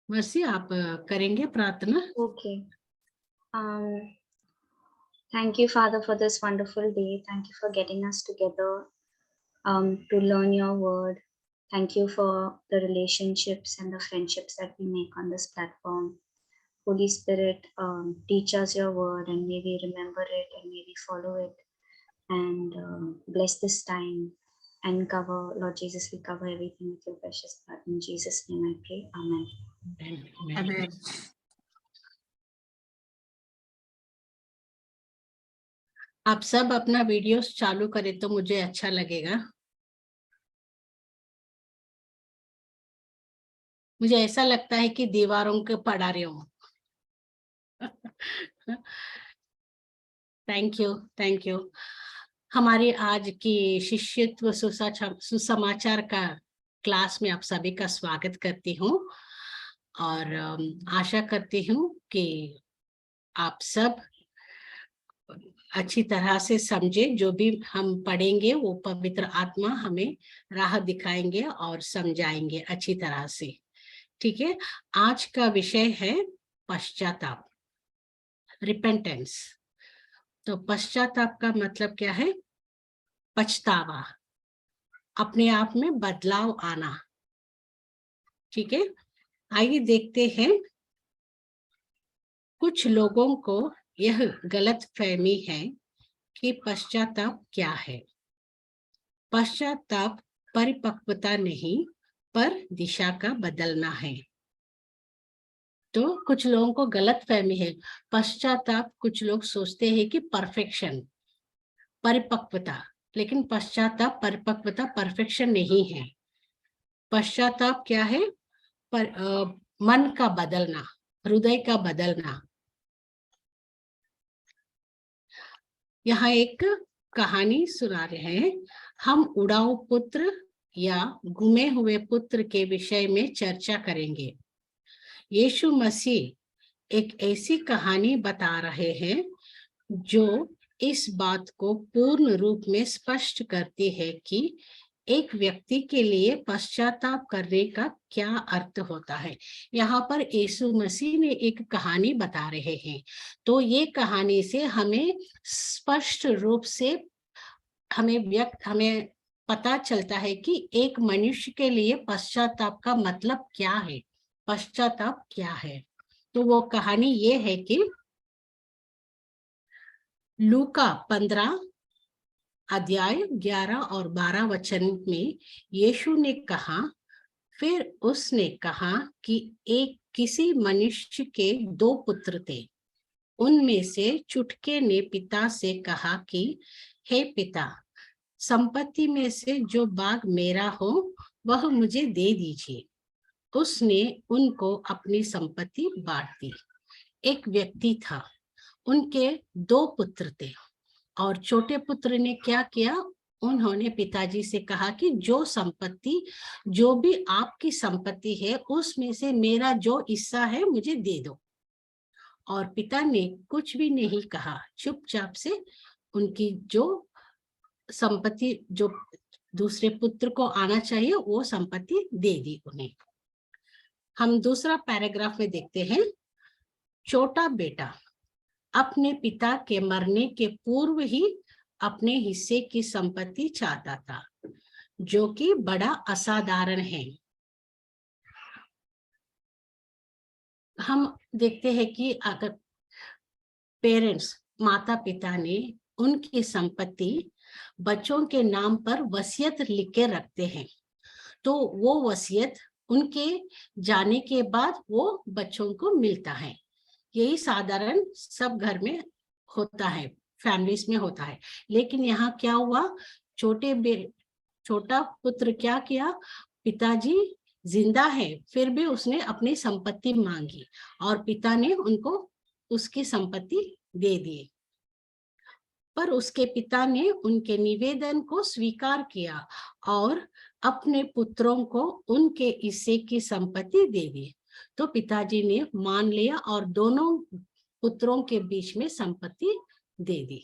Mercy, आप करेंगे प्रार्थना? Okay. Thank you, Father, for this wonderful day. Thank you for getting us together to learn your word. Thank you for the relationships and the friendships that we make on this platform. Holy Spirit, teach us your word and may we remember it and may we follow it and bless this time and cover, Lord Jesus, we cover everything with your precious blood. In Jesus' name I pray. Amen. Amen. आप सब अपना videos चालू करें तो मुझे अच्छा लगेगा। मुझे ऐसा लगता है कि दीवारों के पढ़ा रही हूँ। Thank you. हमारी आज की शिष्यत्व सुसमाचार का क्लास में आप सभी का स्वागत करती हूँ और आशा करती हूँ कि आप सब अच्छी तरह से समझे। जो भी हम पढ़ेंगे वो पवित्र आत्मा हमें राह दिखाएंगे और समझाएंगे अच्छी तरह से। ठीक है, आज का विषय है पश्चाताप, रिपेंटेंस। तो पश्चाताप का मतलब क्या है? पछतावा, अपने आप में बदलाव आना। ठीक है, आइए देखते हैं। कुछ लोगों को यह गलत फहमी है कि पश्चाताप क्या है। पश्चाताप परिपक्वता नहीं पर दिशा का बदलना है। तो कुछ लोगों को गलत फहमी है। पश्चाताप, कुछ लोग सोचते हैं कि परफेक्शन, परिपक्वता, लेकिन पश्चाताप परिपक्वता परफेक्शन नहीं है। पश्चाताप क्या है? मन का बदलना, हृदय का बदलना। यहाँ एक कहानी सुना रहे हैं। हम उड़ाऊ पुत्र या गुमे हुए पुत्र के विषय में चर्चा करेंगे। यीशु मसीह एक ऐसी कहानी बता रहे हैं जो इस बात को पूर्ण रूप में स्पष्ट करती है कि एक व्यक्ति के लिए पश्चाताप करने का क्या अर्थ होता है। यहाँ पर यीशु मसीह ने एक कहानी बता रहे हैं, तो ये कहानी से हमें स्पष्ट रूप से हमें पता चलता है कि एक मनुष्य के लिए पश्चाताप का मतलब क्या है, पश्चाताप क्या है। तो वो कहानी ये है कि लूका 15 अध्याय 11 और 12 वचन में यीशु ने कहा, फिर उसने कहा कि एक किसी मनुष्य के 2 पुत्र थे। उनमें से चुटके ने पिता से कहा कि हे पिता, संपत्ति में से जो भाग मेरा हो वह मुझे दे दीजिए। उसने उनको अपनी संपत्ति बांट दी। एक व्यक्ति था, उनके 2 पुत्र थे और छोटे पुत्र ने क्या किया? उन्होंने पिताजी से कहा कि जो संपत्ति, जो भी आपकी संपत्ति है उसमें से मेरा जो हिस्सा है मुझे दे दो। और पिता ने कुछ भी नहीं कहा, चुपचाप से उनकी जो संपत्ति, जो दूसरे पुत्र को आना चाहिए वो संपत्ति दे दी उन्हें। हम दूसरा पैराग्राफ में देखते हैं। छोटा बेटा अपने पिता के मरने के पूर्व ही अपने हिस्से की संपत्ति चाहता था, जो कि बड़ा असाधारण है। हम देखते हैं कि अगर पेरेंट्स, माता पिता ने उनकी संपत्ति बच्चों के नाम पर वसीयत लिख के रखते हैं, तो वो वसीयत उनके जाने के बाद वो बच्चों को मिलता है। यही साधारण सब घर में होता है, फैमिलीज में होता है। लेकिन यहाँ क्या हुआ? छोटा पुत्र क्या किया? पिताजी जिंदा है फिर भी उसने अपनी संपत्ति मांगी और पिता ने उनको उसकी संपत्ति दे दी। पर उसके पिता ने उनके निवेदन को स्वीकार किया और अपने पुत्रों को उनके हिस्से की संपत्ति दे दी। तो पिताजी ने मान लिया और दोनों पुत्रों के बीच में संपत्ति दे दी।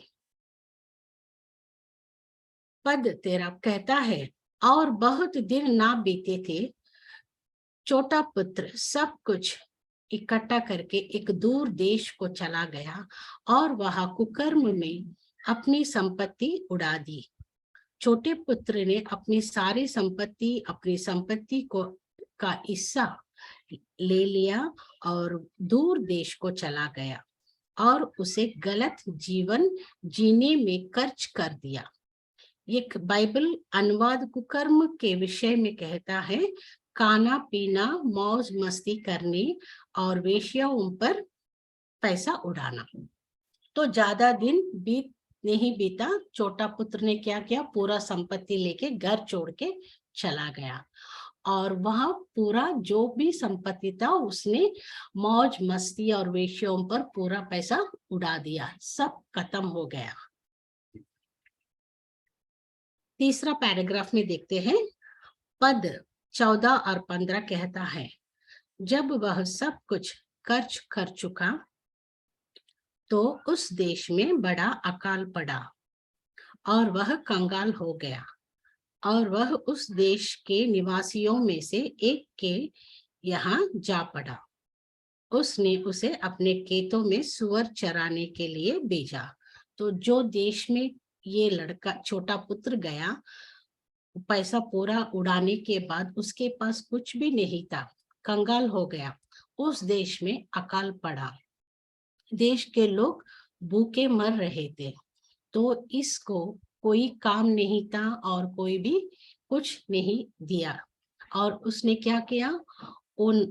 पद 13 कहता है, और बहुत दिन ना बीते थे छोटा पुत्र सब कुछ इकट्ठा करके एक दूर देश को चला गया और वहां कुकर्म में अपनी संपत्ति उड़ा दी। छोटे पुत्र ने अपनी सारी संपत्ति को का हिस्सा ले लिया और दूर देश को चला गया और उसे गलत जीवन जीने में खर्च कर दिया। एक बाइबल अनुवाद कुकर्म के विषय में कहता है, खाना पीना, मौज मस्ती करने और वेश्याओं पर पैसा उड़ाना। तो ज्यादा दिन नहीं बीता, छोटा पुत्र ने क्या किया, पूरा संपत्ति लेके घर छोड़ के चला गया और वहां पूरा जो भी संपत्ति था उसने मौज मस्ती और वेश्याओं पर पूरा पैसा उड़ा दिया, सब खत्म हो गया। तीसरा पैराग्राफ में देखते हैं, पद 14 और 15 कहता है, जब वह सब कुछ खर्च कर चुका तो उस देश में बड़ा अकाल पड़ा और वह कंगाल हो गया और वह उस देश के निवासियों में से एक के यहाँ जा पड़ा। उसने उसे अपने खेतों में सुअर चराने के लिए भेजा। तो जो देश में ये लड़का छोटा पुत्र गया, पैसा पूरा उड़ाने के बाद उसके पास कुछ भी नहीं था, कंगाल हो गया। उस देश में अकाल पड़ा, देश के लोग भूखे मर रहे थे, तो इसको कोई काम नहीं था और कोई भी कुछ नहीं दिया। और उसने क्या किया, उन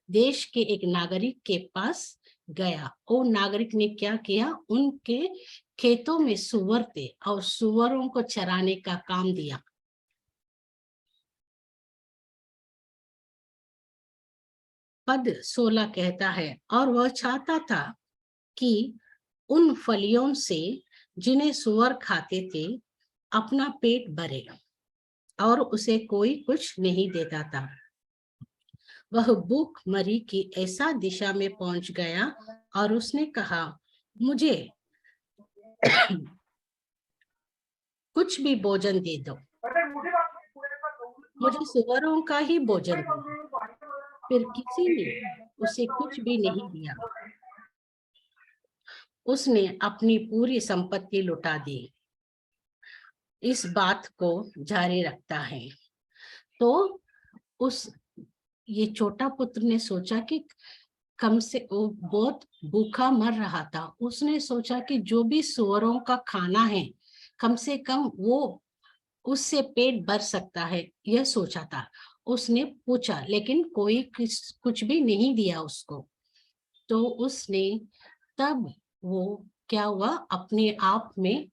देश के एक नागरिक के पास गया। वो नागरिक ने क्या किया, उनके खेतों में सुअर थे और सुअरों को चराने का काम दिया। पद 16 कहता है, और वह चाहता था कि उन फलियों से जिन्हें सुअर खाते थे अपना पेट भरे, और उसे कोई कुछ नहीं देता था। वह भूख मरी की ऐसा दिशा में पहुंच गया और उसने कहा, मुझे कुछ भी भोजन दे दो, मुझे सुअरों का ही भोजन दो। फिर किसी ने उसे कुछ भी नहीं दिया, उसने अपनी पूरी संपत्ति लुटा दी। इस बात को जारी रखता है। तो ये छोटा पुत्र ने सोचा कि कम से वो बहुत भूखा मर रहा था, उसने सोचा कि जो भी सुअरों का खाना है कम से कम वो उससे पेट भर सकता है, यह सोचा था। उसने पूछा लेकिन कोई कुछ भी नहीं दिया उसको। तो उसने तब वो क्या हुआ, अपने आप में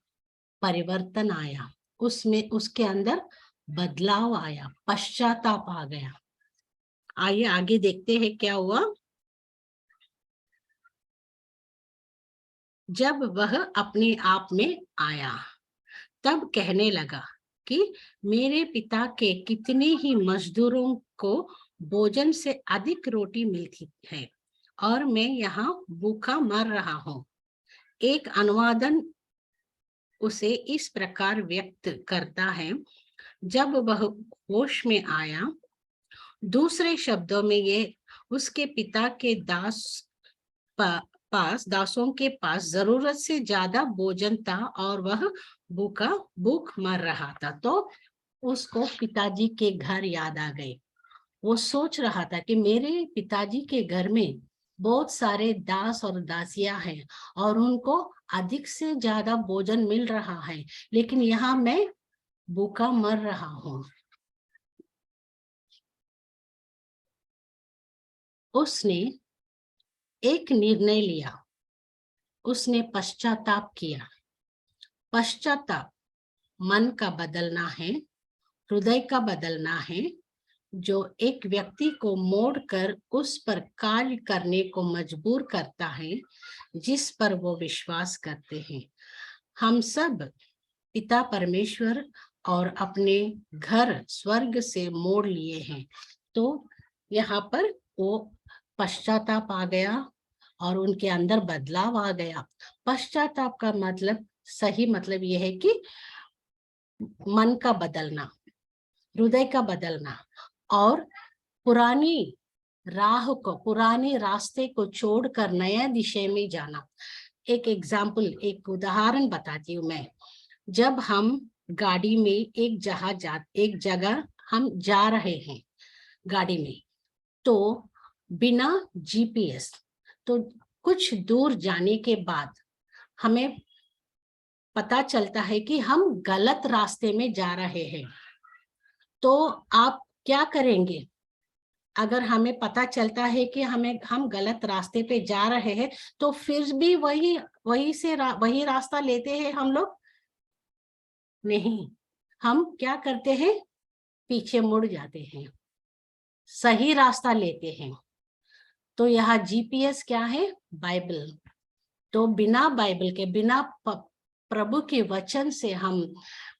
परिवर्तन आया, उसमें उसके अंदर बदलाव आया, पश्चाताप आ गया। आइए आगे देखते हैं क्या हुआ। जब वह अपने आप में आया तब कहने लगा कि मेरे पिता के कितने ही मजदूरों को भोजन से अधिक रोटी मिलती है और मैं यहाँ भूखा मर रहा हूँ। एक अनुवादन उसे इस प्रकार व्यक्त करता है, जब वह होश में आया। दूसरे शब्दों में ये उसके पिता के दासों के पास जरूरत से ज्यादा भोजन था और वह भूख मर रहा था। तो उसको पिताजी के घर याद आ गए। वो सोच रहा था कि मेरे पिताजी के घर में बहुत सारे दास और दासियां हैं और उनको अधिक से ज्यादा भोजन मिल रहा है, लेकिन यहाँ मैं भूखा मर रहा हूँ। उसने एक निर्णय लिया, उसने पश्चाताप किया। पश्चाताप मन का बदलना है, हृदय का बदलना है, जो एक व्यक्ति को मोड़कर उस पर कार्य करने को मजबूर करता है जिस पर वो विश्वास करते हैं। हम सब पिता परमेश्वर और अपने घर स्वर्ग से मोड़ लिए हैं। तो यहाँ पर वो पश्चाताप आ गया और उनके अंदर बदलाव आ गया। पश्चाताप का मतलब, सही मतलब यह है कि मन का बदलना, हृदय का बदलना। और पुरानी पुराने रास्ते को छोड़कर नया दिशा में जाना। एक एग्जाम्पल, एक उदाहरण बताती हूँ मैं। जब हम गाड़ी में एक जगह हम जा रहे हैं गाड़ी में, तो बिना जीपीएस, तो कुछ दूर जाने के बाद हमें पता चलता है कि हम गलत रास्ते में जा रहे हैं, तो आप क्या करेंगे? अगर हमें पता चलता है कि हम गलत रास्ते पे जा रहे हैं, तो फिर भी वही रास्ता लेते हैं हम लोग? नहीं, हम क्या करते हैं? पीछे मुड़ जाते हैं, सही रास्ता लेते हैं। तो यहाँ जीपीएस क्या है? बाइबल। तो बिना बाइबल के, बिना प्रभु के वचन से हम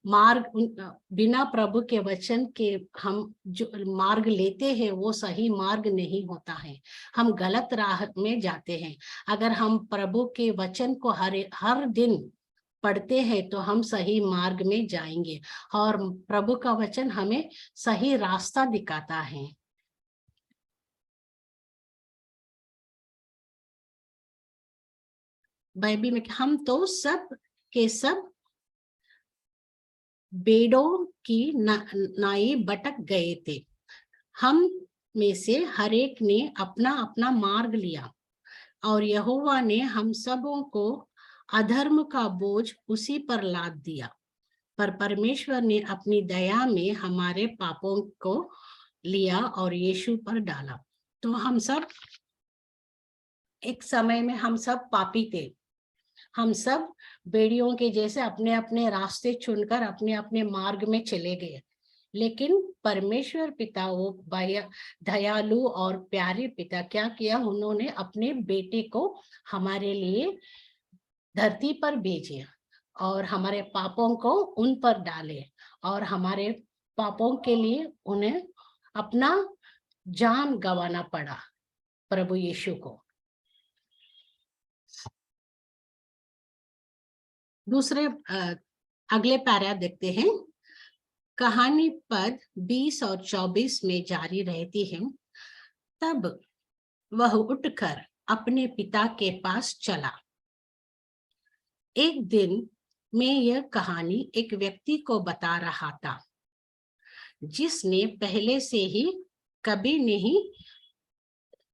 बिना प्रभु के वचन के हम जो मार्ग लेते हैं वो सही मार्ग नहीं होता है, हम गलत राह में जाते हैं। अगर हम प्रभु के वचन को हर दिन पढ़ते हैं तो हम सही मार्ग में जाएंगे, और प्रभु का वचन हमें सही रास्ता दिखाता है। बाइबल में हम तो सब के सब बेड़ों की नाई भटक गए थे, हम में से हर एक ने अपना अपना मार्ग लिया, और यहोवा ने हम सबों को अधर्म का बोझ उसी पर लाद दिया। पर परमेश्वर ने अपनी दया में हमारे पापों को लिया और यीशु पर डाला। तो हम सब एक समय में हम सब पापी थे, हम सब बेड़ियों के जैसे अपने अपने रास्ते चुनकर अपने अपने मार्ग में चले गए। लेकिन परमेश्वर पिता, वो दयालु और प्यारे पिता, क्या किया? उन्होंने अपने बेटे को हमारे लिए धरती पर भेजे और हमारे पापों को उन पर डाले, और हमारे पापों के लिए उन्हें अपना जान गंवाना पड़ा, प्रभु यीशु को। दूसरे अगले पैरा देखते हैं। कहानी पद 20 और 24 में जारी रहती है। तब वह उठकर अपने पिता के पास चला। एक दिन मैं यह कहानी एक व्यक्ति को बता रहा था जिसने पहले से ही कभी नहीं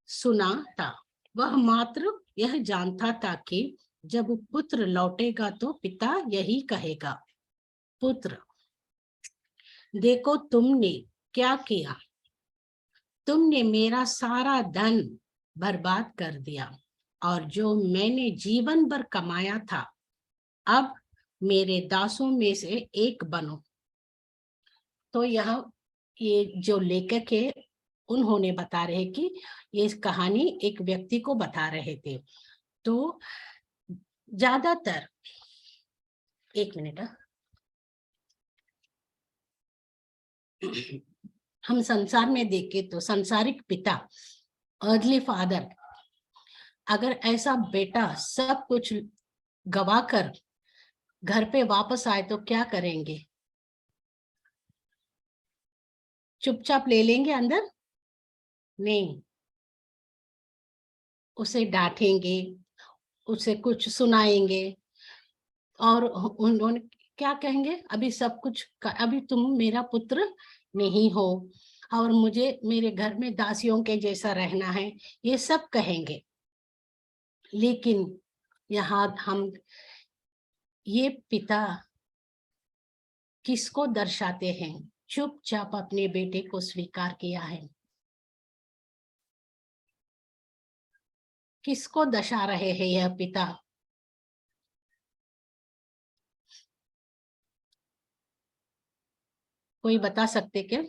सुना था। वह मात्र यह जानता था कि जब पुत्र लौटेगा तो पिता यही कहेगा, पुत्र, देखो तुमने क्या किया, तुमने मेरा सारा धन बर्बाद कर दिया, और जो मैंने जीवन भर कमाया था, अब मेरे दासों में से एक बनो। तो यह ये जो लेखक है उन्होंने बता रहे कि ये कहानी एक व्यक्ति को बता रहे थे। तो ज्यादातर, एक मिनट, हम संसार में देखें तो संसारिक पिता, अर्ली फादर, अगर ऐसा बेटा सब कुछ गवाकर घर पे वापस आए तो क्या करेंगे? चुपचाप ले लेंगे अंदर? नहीं, उसे डांटेंगे, उसे कुछ सुनाएंगे, और उन्होंने क्या कहेंगे? अभी सब कुछ, अभी तुम मेरा पुत्र नहीं हो और मुझे मेरे घर में दासियों के जैसा रहना है, ये सब कहेंगे। लेकिन यहाँ हम ये पिता किसको दर्शाते हैं? चुपचाप अपने बेटे को स्वीकार किया है। किसको दर्शा रहे हैं यह पिता? कोई बता सकते क्या?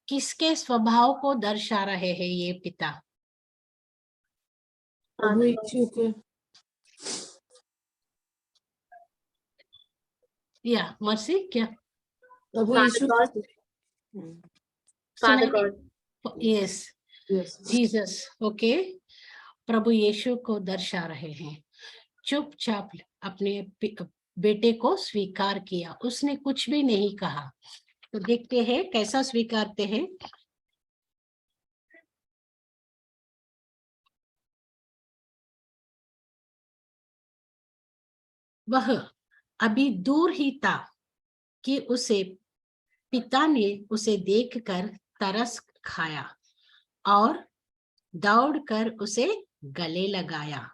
किसके स्वभाव को दर्शा रहे हैं ये पिता? प्रभु यीशु के। या मर्सी क्या? प्रभु Yeshu. Father God. Yes, Jesus. Okay, प्रभु यीशु को दर्शा रहे हैं। चुपचाप अपने बेटे को स्वीकार किया, उसने कुछ भी नहीं कहा। तो देखते हैं कैसा स्वीकारते हैं। वह अभी दूर ही था कि उसे पिता ने उसे देखकर तरस खाया और दौड़कर उसे गले लगाया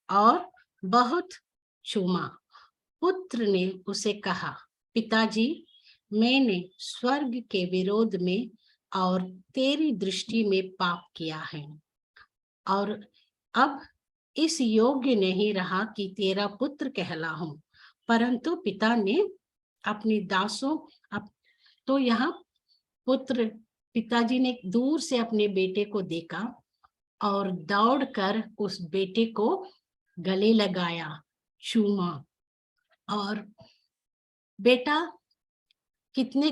और बहुत चूमा। पुत्र ने उसे कहा, पिताजी, मैंने स्वर्ग के विरोध में और तेरी दृष्टि में पाप किया है और अब इस योग्य नहीं रहा कि तेरा पुत्र कहलाऊं। परंतु पिता ने अपनी दासों तो यहाँ पुत्र पिताजी ने दूर से अपने बेटे को देखा और दौड़कर उस बेटे को गले लगाया, चूमा। और बेटा कितने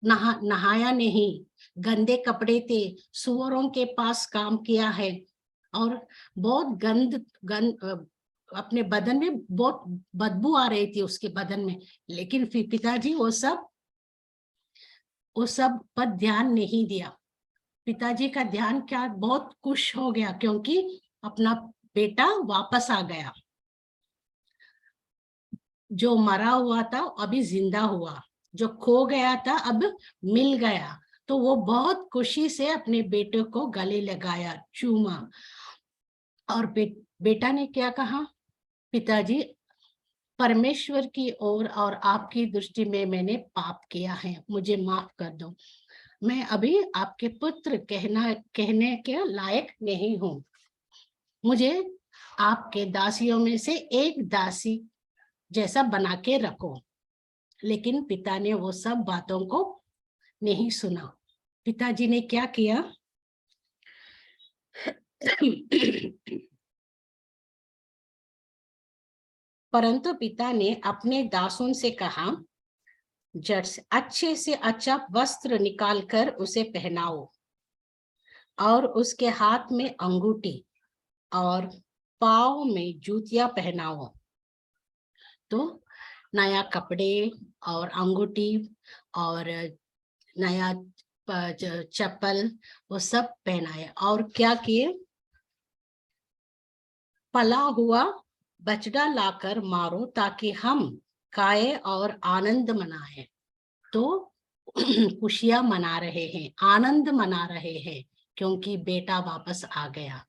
नहाया नहीं, गंदे कपड़े थे, सुअरों के पास काम किया है और बहुत गंद अपने बदन में बहुत बदबू आ रही थी उसके बदन में। लेकिन फिर पिताजी वो सब पर ध्यान नहीं दिया। पिताजी का ध्यान क्या, बहुत खुश हो गया क्योंकि अपना बेटा वापस आ गया। जो मरा हुआ था अभी जिंदा हुआ, जो खो गया था अब मिल गया। तो वो बहुत खुशी से अपने बेटे को गले लगाया, चूमा। और बेटा ने क्या कहा, पिताजी, परमेश्वर की ओर और आपकी दृष्टि में मैंने पाप किया है, मुझे माफ कर दो। मैं अभी आपके पुत्र कहने के लायक नहीं हूँ। मुझे आपके दासियों में से एक दासी जैसा बना के रखो। लेकिन पिता ने वो सब बातों को नहीं सुना। पिताजी ने क्या किया, परंतु पिता ने अपने दासों से कहा, जड़ से अच्छे से अच्छा वस्त्र निकालकर उसे पहनाओ और उसके हाथ में अंगूठी और पाँव में जूतियां पहनाओ। तो नया कपड़े और अंगूठी और नया चप्पल वो सब पहनाए और क्या किए, पला हुआ बछड़ा लाकर मारो ताकि हम खाए और आनंद मनाए। तो खुशियां मना रहे हैं, आनंद मना रहे हैं क्योंकि बेटा वापस आ गया।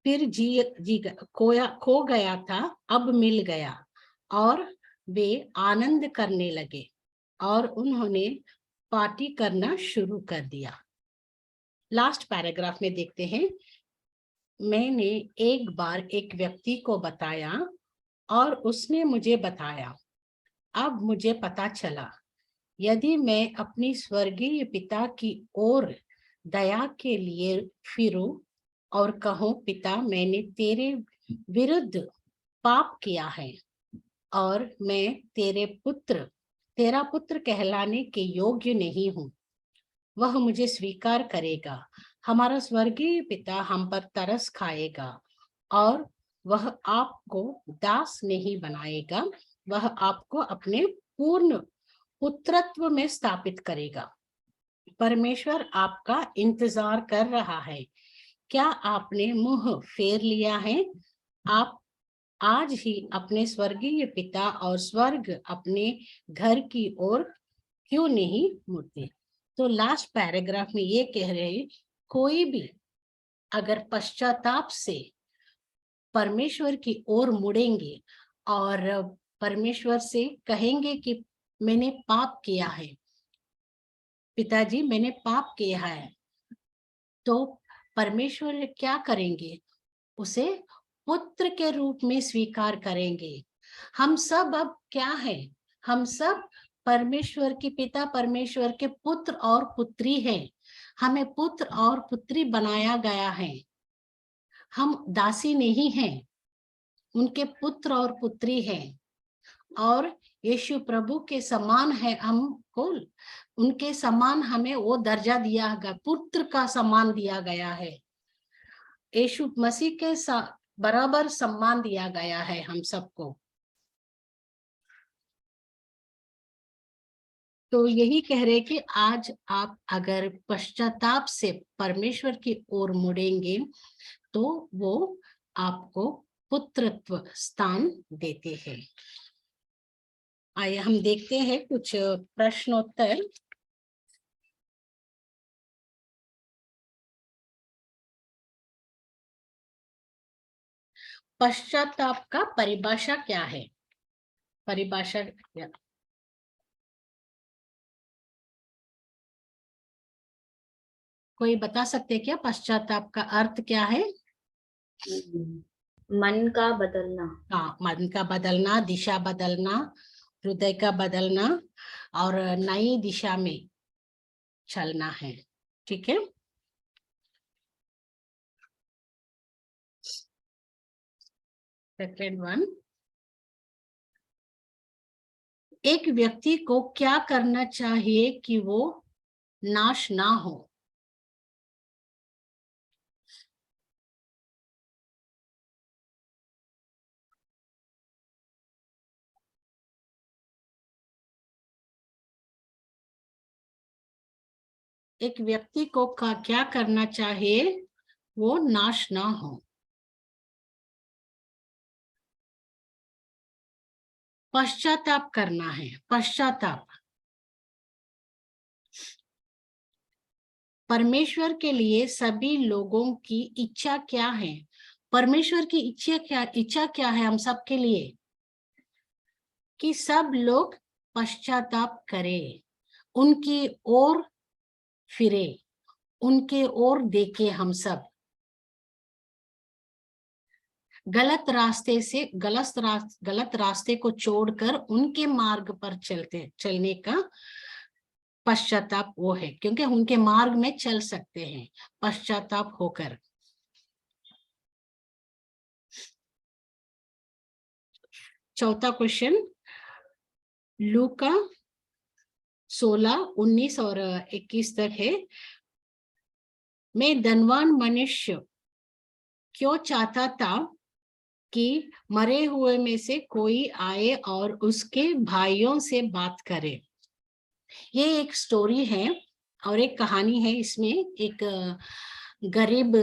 फिर खो गया था, अब मिल गया और वे आनंद करने लगे और उन्होंने पार्टी करना शुरू कर दिया। लास्ट पैराग्राफ में देखते हैं, मैंने एक बार एक व्यक्ति को बताया और उसने मुझे बताया। अब मुझे पता चला, यदि मैं अपनी स्वर्गीय पिता की ओर दया के लिए फिरूं और कहूं, पिता, मैंने तेरे विरुद्ध पाप किया है और मैं तेरा पुत्र कहलाने के योग्य नहीं हूं, वह मुझे स्वीकार करेगा। हमारा स्वर्गीय पिता हम पर तरस खाएगा और वह आपको दास नहीं बनाएगा, वह आपको अपने पूर्ण पुत्रत्व में स्थापित करेगा। परमेश्वर आपका इंतजार कर रहा है। क्या आपने मुंह फेर लिया है? आप आज ही अपने स्वर्गीय पिता और स्वर्ग अपने घर की ओर क्यों नहीं मुड़ते? तो लास्ट पैराग्राफ में ये कह रहे हैं, कोई भी अगर पश्चाताप से परमेश्वर की ओर मुड़ेंगे और परमेश्वर से कहेंगे कि मैंने पाप किया है, पिताजी मैंने पाप किया है, तो परमेश्वर क्या करेंगे, उसे पुत्र के रूप में स्वीकार करेंगे। हम सब अब क्या है, हम सब परमेश्वर के पिता, परमेश्वर के पुत्र और पुत्री हैं। हमें पुत्र और पुत्री बनाया गया है, हम दासी नहीं हैं, उनके पुत्र और पुत्री हैं। और यीशु प्रभु के समान है, हमको उनके समान हमें वो दर्जा दिया गया, पुत्र का सम्मान दिया गया है। यीशु मसीह के बराबर सम्मान दिया गया है हम सबको। तो यही कह रहे कि आज आप अगर पश्चाताप से परमेश्वर की ओर मुड़ेंगे तो वो आपको पुत्रत्व स्थान देते हैं। आइए हम देखते हैं कुछ प्रश्नोत्तर। पश्चाताप का परिभाषा क्या है? परिभाषा क्या? कोई बता सकते क्या पश्चाताप का अर्थ क्या है? मन का बदलना। हाँ, मन का बदलना, दिशा बदलना, हृदय का बदलना और नई दिशा में चलना है। ठीक है। सेकंड वन, एक व्यक्ति को क्या करना चाहिए कि वो नाश ना हो? एक व्यक्ति को क्या करना चाहिए वो नाश ना हो? पश्चाताप करना है। पश्चाताप परमेश्वर के लिए सभी लोगों की इच्छा क्या है? परमेश्वर की इच्छा क्या है हम सब के लिए? कि सब लोग पश्चाताप करें, उनकी ओर फिरे, उनके ओर देखे। हम सब गलत रास्ते को छोड़कर उनके मार्ग पर चलने का पश्चाताप वो है, क्योंकि उनके मार्ग में चल सकते हैं पश्चाताप होकर। चौथा क्वेश्चन, लूका 16, 19 और 21 तक है। मैं धनवान मनुष्य क्यों चाहता था कि मरे हुए में से कोई आए और उसके भाइयों से बात करे। ये एक स्टोरी है और एक कहानी है। इसमें एक गरीब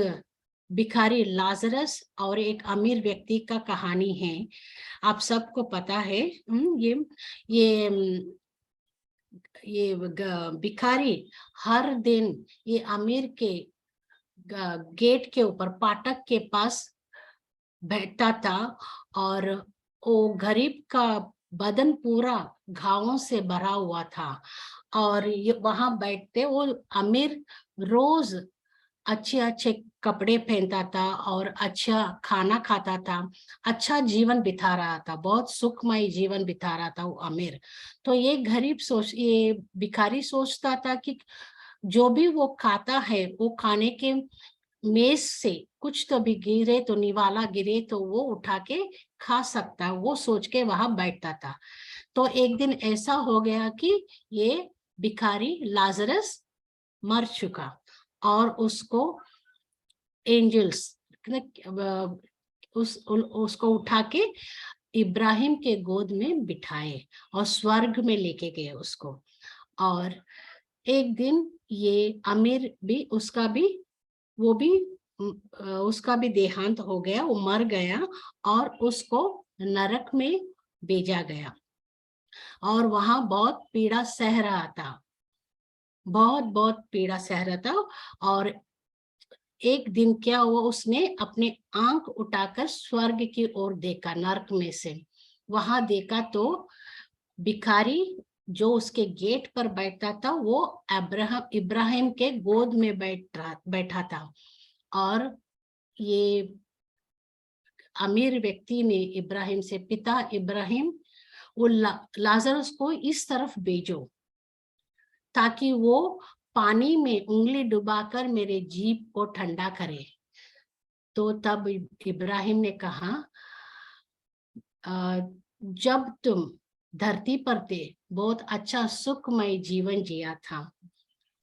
भिखारी लाजरस और एक अमीर व्यक्ति का कहानी है। आप सबको पता है। ये भिखारी हर दिन ये अमीर के गेट के ऊपर फाटक के पास बैठता था और वो गरीब का बदन पूरा घावों से भरा हुआ था और ये वहां बैठते वो अमीर रोज अच्छे अच्छे कपड़े पहनता था और अच्छा खाना खाता था, अच्छा जीवन बिता रहा था, बहुत सुखमय जीवन बिता रहा था वो अमीर। तो ये ये भिखारी सोचता था कि जो भी वो खाता है वो खाने के मेज से कुछ तो भी गिरे तो निवाला गिरे तो वो उठा के खा सकता, वो सोच के वहां बैठता था। तो एक दिन ऐसा हो गया कि ये भिखारी लाजरस मर चुका और उसको एंजल्स उसको उठा के इब्राहिम के गोद में बिठाए और स्वर्ग में लेके गए उसको। और एक दिन ये अमीर भी उसका भी देहांत हो गया, वो मर गया और उसको नरक में भेजा गया और वहां बहुत पीड़ा सह रहा था, बहुत पीड़ा सह रहा था। और एक दिन क्या हुआ, उसने अपने आंख उठाकर स्वर्ग की ओर देखा, नरक में से वहां देखा तो भिखारी जो उसके गेट पर बैठा था वो इब्राहिम के गोद में बैठा था। और ये अमीर व्यक्ति ने इब्राहिम से, पिता इब्राहिम वो लाजरस को इस तरफ भेजो ताकि वो पानी में उंगली डुबाकर मेरे जीभ को ठंडा करे। तो तब इब्राहिम ने कहा, जब तुम धरती पर थे बहुत अच्छा सुखमय जीवन जिया था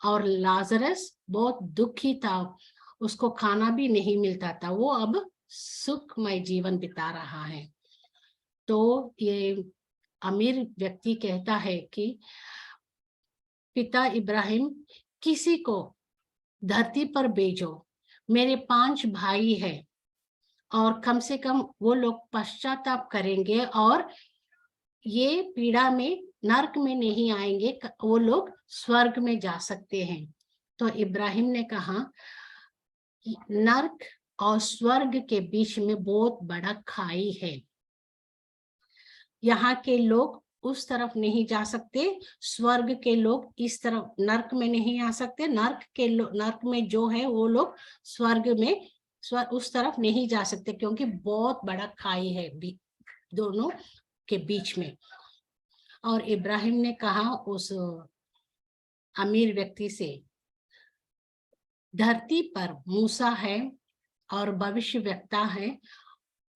और लाजरस बहुत दुखी था, उसको खाना भी नहीं मिलता था, वो अब सुखमय जीवन बिता रहा है। तो ये अमीर व्यक्ति कहता है कि पिता इब्राहिम, किसी को धरती पर भेजो, मेरे 5 भाई हैं और कम से कम वो लोग पश्चाताप करेंगे और ये पीड़ा में, नरक में नहीं आएंगे, वो लोग स्वर्ग में जा सकते हैं। तो इब्राहिम ने कहा कि नरक और स्वर्ग के बीच में बहुत बड़ा खाई है, यहाँ के लोग उस तरफ नहीं जा सकते, स्वर्ग के लोग इस तरफ नरक में नहीं आ सकते, नरक में जो है वो लोग स्वर्ग में उस तरफ नहीं जा सकते, क्योंकि बहुत बड़ा खाई है दोनों के बीच में। और इब्राहिम ने कहा उस अमीर व्यक्ति से, धरती पर मूसा है और भविष्यवक्ता है,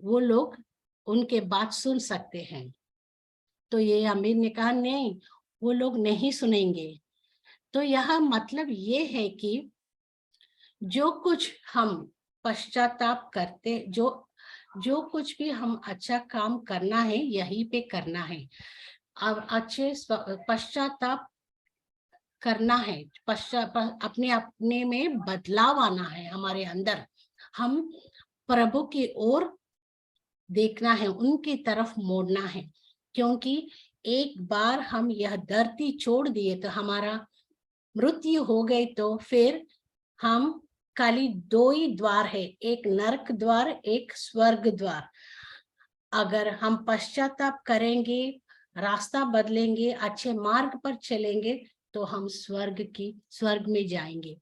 वो लोग उनके बात सुन सकते हैं। तो ये अमीर ने कहा नहीं, वो लोग नहीं सुनेंगे। तो यह मतलब ये है कि जो कुछ हम पश्चाताप करते, जो कुछ भी हम अच्छा काम करना है यहीं पे करना है। अब अच्छे पश्चाताप करना है, अपने अपने में बदलाव आना है हमारे अंदर, हम प्रभु की ओर देखना है, उनकी तरफ मोड़ना है। क्योंकि एक बार हम यह धरती छोड़ दिए तो हमारा मृत्यु हो गई, तो फिर हम खाली 2 ही द्वार है, एक नरक द्वार, एक स्वर्ग द्वार। अगर हम पश्चाताप करेंगे, रास्ता बदलेंगे, अच्छे मार्ग पर चलेंगे, तो हम स्वर्ग में जाएंगे।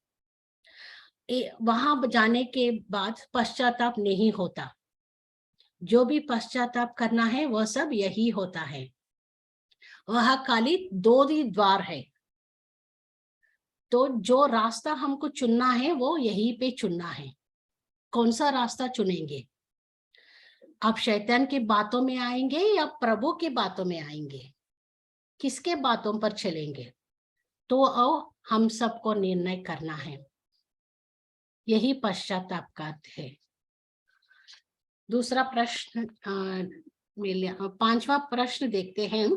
वहां जाने के बाद पश्चाताप नहीं होता, जो भी पश्चाताप करना है वह सब यही होता है। वह खाली 2 ही द्वार है, तो जो रास्ता हमको चुनना है वो यहीं पे चुनना है। कौन सा रास्ता चुनेंगे? आप शैतान की बातों में आएंगे या प्रभु की बातों में आएंगे? किसके बातों पर चलेंगे? तो हम सबको निर्णय करना है। यही पश्चाताप का अर्थ है। दूसरा प्रश्न 5वां प्रश्न देखते हैं।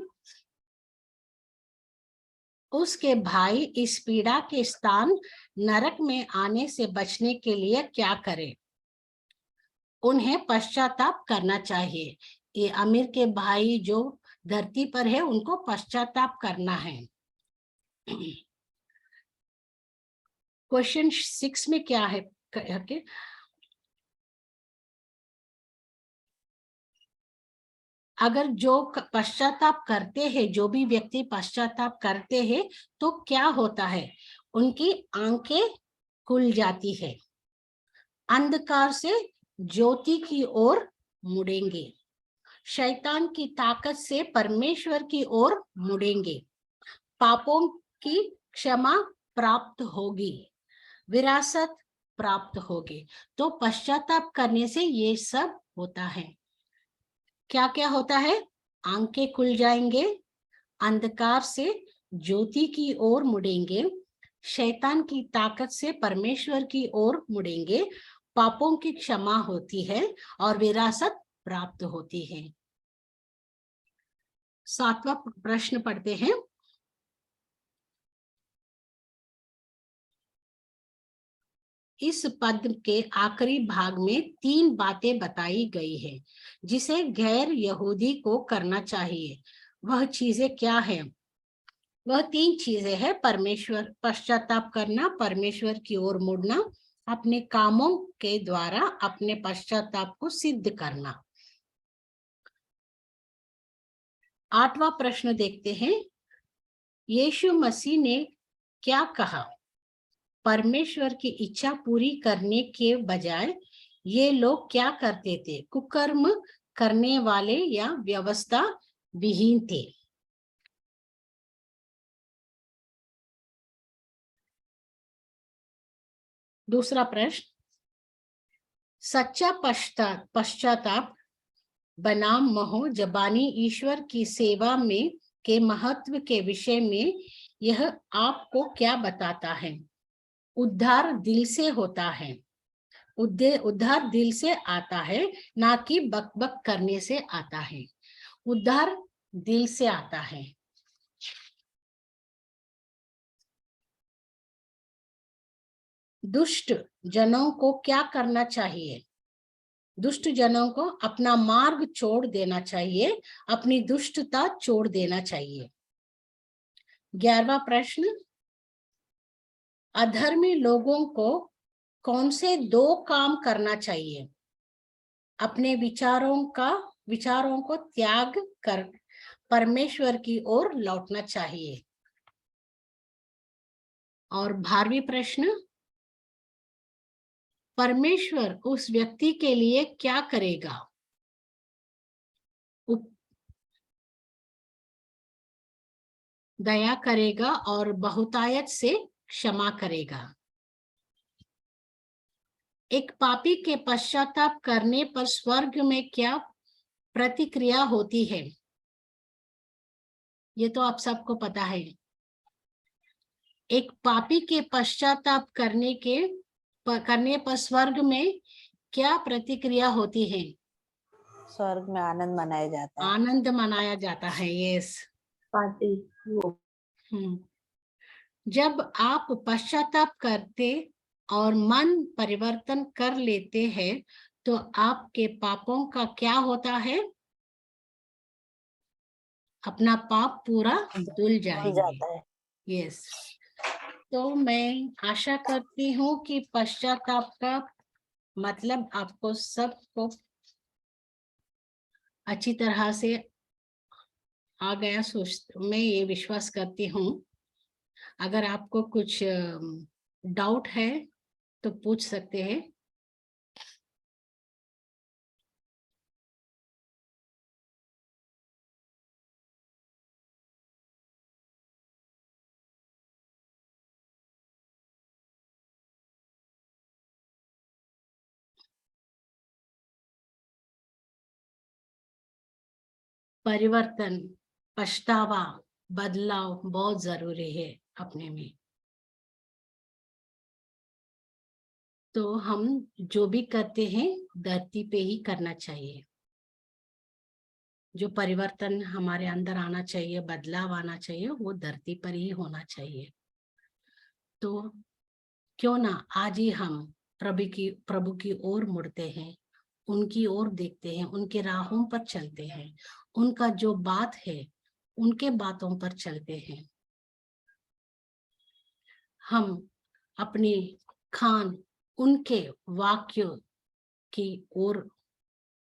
उसके भाई इस पीड़ा के स्थान नरक में आने से बचने के लिए क्या करें? उन्हें पश्चाताप करना चाहिए। ये अमीर के भाई जो धरती पर है उनको पश्चाताप करना है। क्वेश्चन 6 में क्या है कि अगर जो पश्चाताप करते हैं, जो भी व्यक्ति पश्चाताप करते हैं, तो क्या होता है? उनकी आंखें खुल जाती है, अंधकार से ज्योति की ओर मुड़ेंगे, शैतान की ताकत से परमेश्वर की ओर मुड़ेंगे, पापों की क्षमा प्राप्त होगी, विरासत प्राप्त होगी। तो पश्चाताप करने से ये सब होता है। क्या क्या होता है? आंखें खुल जाएंगे, अंधकार से ज्योति की ओर मुड़ेंगे, शैतान की ताकत से परमेश्वर की ओर मुड़ेंगे, पापों की क्षमा होती है और विरासत प्राप्त होती है। 7वां प्रश्न पढ़ते हैं। इस पद के आखिरी भाग में 3 बातें बताई गई है जिसे गैर यहूदी को करना चाहिए। वह चीजें क्या है? वह 3 चीजें हैं। पश्चाताप करना, परमेश्वर की ओर मुड़ना, अपने कामों के द्वारा अपने पश्चाताप को सिद्ध करना। 8वां प्रश्न देखते हैं। यीशु मसीह ने क्या कहा? परमेश्वर की इच्छा पूरी करने के बजाय ये लोग क्या करते थे? कुकर्म करने वाले या व्यवस्था विहीन थे। दूसरा प्रश्न, सच्चा पश्चाताप बनाम महो जबानी ईश्वर की सेवा में के महत्व के विषय में यह आपको क्या बताता है? उद्धार दिल से होता है, उद्धार दिल से आता है, ना कि बकबक करने से आता है। उद्धार दिल से आता है। दुष्ट जनों को क्या करना चाहिए? दुष्ट जनों को अपना मार्ग छोड़ देना चाहिए, अपनी दुष्टता छोड़ देना चाहिए। 11वां प्रश्न, अधर्मी लोगों को कौन से 2 काम करना चाहिए? अपने विचारों को त्याग कर परमेश्वर की ओर लौटना चाहिए। और 12वीं प्रश्न, परमेश्वर उस व्यक्ति के लिए क्या करेगा? दया करेगा और बहुतायत से क्षमा करेगा। एक पापी के पश्चाताप करने पर स्वर्ग में क्या प्रतिक्रिया होती है? ये तो आप सबको पता है। एक पापी के पश्चाताप करने पर स्वर्ग में क्या प्रतिक्रिया होती है? स्वर्ग में आनंद मनाया जाता है। आनंद मनाया जाता है। यस। पार्टी। जब आप पश्चाताप करते और मन परिवर्तन कर लेते हैं तो आपके पापों का क्या होता है? अपना पाप पूरा धुल जाएंगे। जाता है। यस। तो मैं आशा करती हूँ कि पश्चाताप का मतलब आपको सबको अच्छी तरह से आ गया। मैं ये विश्वास करती हूँ। अगर आपको कुछ डाउट है तो पूछ सकते हैं। परिवर्तन, पछतावा, बदलाव बहुत जरूरी है अपने में। तो हम जो भी करते हैं धरती पे ही करना चाहिए। जो परिवर्तन हमारे अंदर आना चाहिए, बदलाव आना चाहिए, वो धरती पर ही होना चाहिए। तो क्यों ना आज ही हम प्रभु की ओर मुड़ते हैं, उनकी ओर देखते हैं, उनके राहों पर चलते हैं, उनका जो बात है उनके बातों पर चलते हैं। हम अपनी खान उनके वाक्य की ओर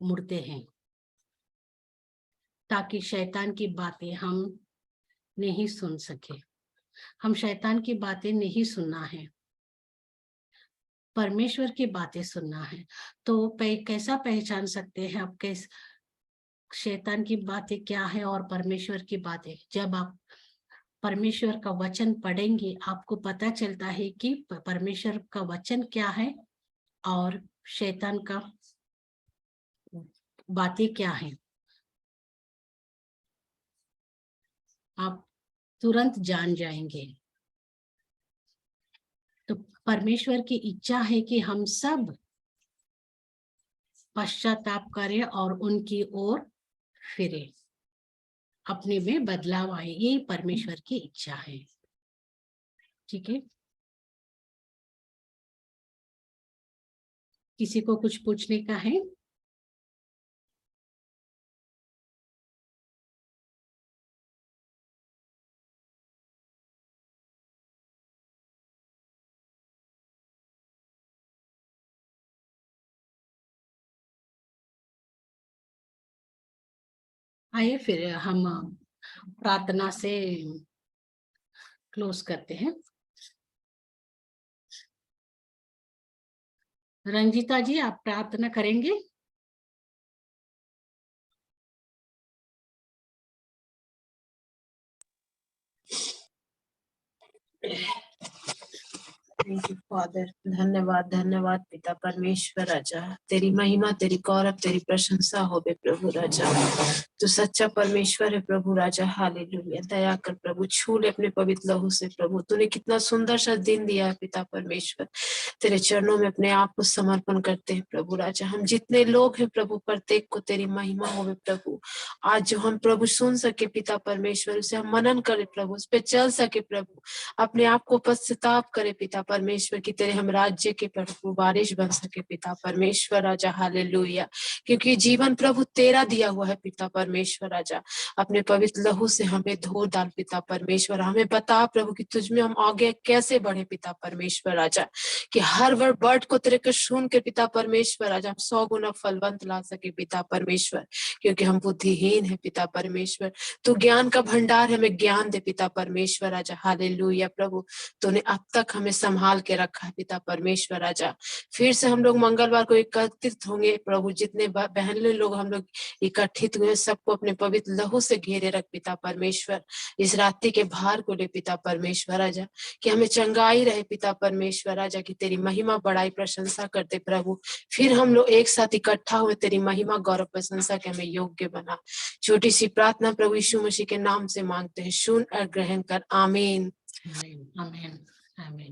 मुड़ते हैं ताकि शैतान की बातें हम नहीं सुन सके। हम शैतान की बातें नहीं सुनना है, परमेश्वर की बातें सुनना है। तो कैसा पहचान सकते हैं आप शैतान की बातें क्या है और परमेश्वर की बातें? जब आप परमेश्वर का वचन पढ़ेंगे आपको पता चलता है कि परमेश्वर का वचन क्या है और शैतान का बातें क्या है। आप तुरंत जान जाएंगे। तो परमेश्वर की इच्छा है कि हम सब पश्चाताप करें और उनकी ओर फिरे, अपने में बदलाव आए। यही परमेश्वर की इच्छा है। ठीक है, किसी को कुछ पूछने का है? आइए फिर हम प्रार्थना से क्लोज करते हैं। रंजीता जी, आप प्रार्थना करेंगे? Thank you father. धन्यवाद धन्यवाद पिता परमेश्वर राजा, तेरी महिमा तेरी गौरव तेरी प्रशंसा हो बे प्रभु राजा। तू सच्चा परमेश्वर है प्रभु राजा। हालेलुया। दया कर प्रभु, छू ले अपने पवित्र लहू से प्रभु। तूने कितना सुंदर सा दिन दिया है पिता परमेश्वर, तेरे चरणों में अपने आप को समर्पण करते हैं प्रभु राजा। हम जितने लोग हैं प्रभु, प्रत्येक को तेरी महिमा हो बे प्रभु। आज जो हम प्रभु सुन सके पिता परमेश्वर, उसे हम मनन करें प्रभु, उस पर चल सके प्रभु, अपने आप को पश्चाताप करे पिता परमेश्वर की तेरे हम राज्य के प्रभु वारिश बन सके पिता परमेश्वर राजा। हालेलुया। क्योंकि जीवन प्रभु तेरा दिया हुआ है पिता परमेश्वर राजा। अपने पवित्र लहू से हमें धो डाल पिता परमेश्वर। हमें बता प्रभु कि तुझ में हम आगे कैसे बढ़े पिता परमेश्वर राजा, कि हर वर्ड को तेरे को सुन के पिता परमेश्वर राजा हम 100 गुना फलवंत ला सके पिता परमेश्वर। क्योंकि हम बुद्धिहीन है पिता परमेश्वर। तू ज्ञान का भंडार है, हमें ज्ञान दे पिता परमेश्वर राजा। हालेलुया प्रभु, तूने अब तक हमें संभाल के रखा है पिता परमेश्वर राजा। फिर से हम लोग मंगलवार को एकत्रित होंगे प्रभु, जितने बहन लोग हम लोग इकट्ठित हुए सबको अपने पवित्र लहू से घेरे रख पिता परमेश्वर। इस रात्रि के भार को ले पिता परमेश्वर राजा, कि हमें चंगाई रहे पिता परमेश्वर राजा, की तेरी महिमा बड़ाई प्रशंसा करते प्रभु। फिर हम लोग एक साथ इकट्ठा हुए तेरी महिमा गौरव प्रशंसा के हमें योग्य बना। छोटी सी प्रार्थना प्रभु यीशु मसीह के नाम से मांगते हैं, सुन और ग्रहण कर। आमीन। आमीन आमीन आमीन।